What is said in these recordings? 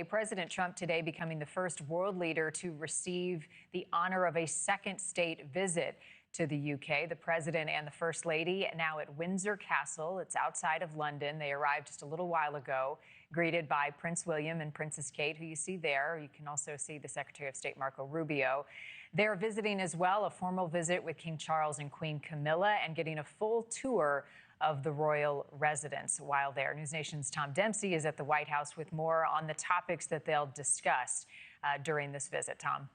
President Trump today becoming the first world leader to receive the honor of a second state visit to the UK. The president and the first lady now at Windsor Castle. It's outside of London. They arrived just a little while ago, greeted by Prince William and Princess Kate, who you see there. You can also see the Secretary of State, Marco Rubio. They're visiting as well, a formal visit with King Charles and Queen Camilla, and getting a full tour of the royal residence while there. NewsNation's Tom Dempsey is at the White House with more on the topics that they'll discuss during this visit. Tom.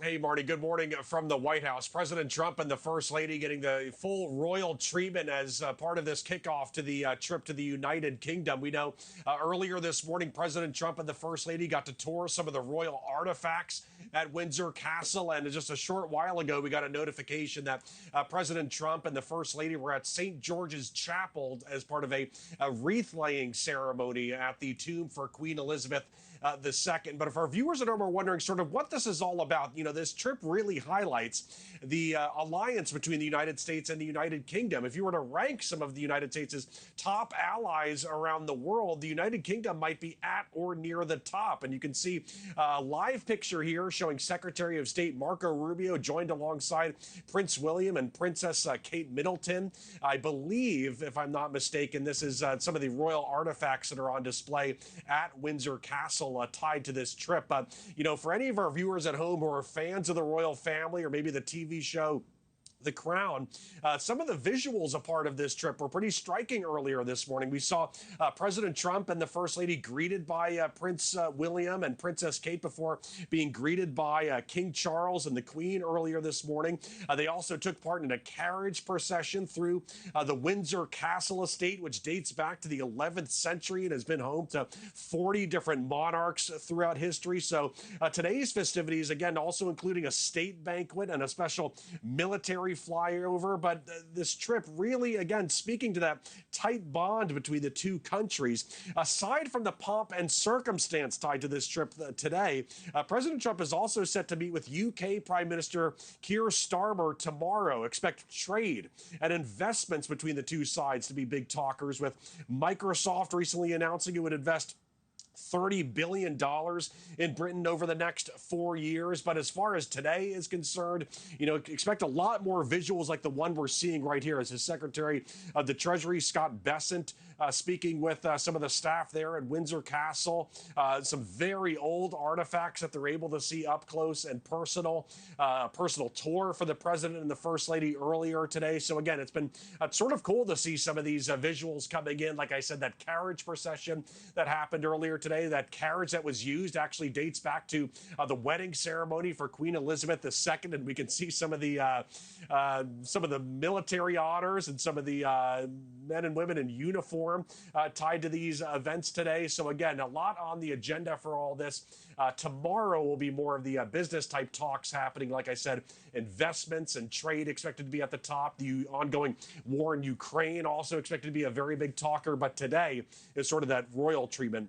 Hey, Marni, good morning from the White House. President Trump and the First Lady getting the full royal treatment as part of this kickoff to the trip to the United Kingdom. We know earlier this morning, President Trump and the First Lady got to tour some of the royal artifacts at Windsor Castle. And just a short while ago, we got a notification that President Trump and the First Lady were at St. George's Chapel as part of a wreath-laying ceremony at the tomb for Queen Elizabeth II. But if our viewers at home are wondering sort of what this is all about, you know, this trip really highlights the alliance between the United States and the United Kingdom. If you were to rank some of the United States' top allies around the world, the United Kingdom might be at or near the top. And you can see a live picture here showing Secretary of State Marco Rubio joined alongside Prince William and Princess Kate Middleton. I believe, if I'm not mistaken, this is some of the royal artifacts that are on display at Windsor Castle tied to this trip. You know, for any of our viewers at home who are fans of the royal family or maybe the TV show The Crown, some of the visuals a part of this trip were pretty striking earlier this morning. We saw President Trump and the First Lady greeted by Prince William and Princess Kate before being greeted by King Charles and the Queen earlier this morning. They also took part in a carriage procession through the Windsor Castle estate, which dates back to the 11th century and has been home to 40 different monarchs throughout history. So today's festivities, again, also including a state banquet and a special military flyover. But this trip really, again, speaking to that tight bond between the two countries. Aside from the pomp and circumstance tied to this trip today, President Trump is also set to meet with UK Prime Minister Keir Starmer tomorrow. Expect trade and investments between the two sides to be big talkers, with Microsoft recently announcing it would invest $30 billion in Britain over the next 4 years. But as far as today is concerned, you know, expect a lot more visuals like the one we're seeing right here as his Secretary of the Treasury, Scott Bessent, speaking with some of the staff there at Windsor Castle. Some very old artifacts that they're able to see up close and personal. Personal tour for the President and the First Lady earlier today. So again, it's been sort of cool to see some of these visuals coming in. Like I said, that carriage procession that happened earlier today, that carriage that was used actually dates back to the wedding ceremony for Queen Elizabeth II, and we can see some of the military honors and some of the men and women in uniform tied to these events today. So again, a lot on the agenda for all this. Tomorrow will be more of the business type talks happening. Like I said, investments and trade expected to be at the top. The ongoing war in Ukraine also expected to be a very big talker. But today is sort of that royal treatment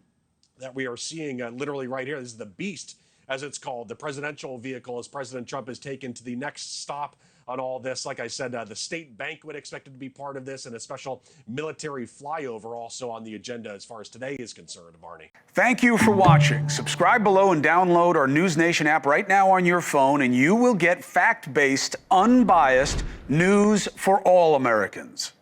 that we are seeing literally right here. This is the Beast, as it's called, the presidential vehicle, as President Trump is taken to the next stop on all this. Like I said, the state banquet expected to be part of this, and a special military flyover also on the agenda as far as today is concerned, Marni. Thank you for watching. Subscribe below and download our NewsNation app right now on your phone, and you will get fact-based, unbiased news for all Americans.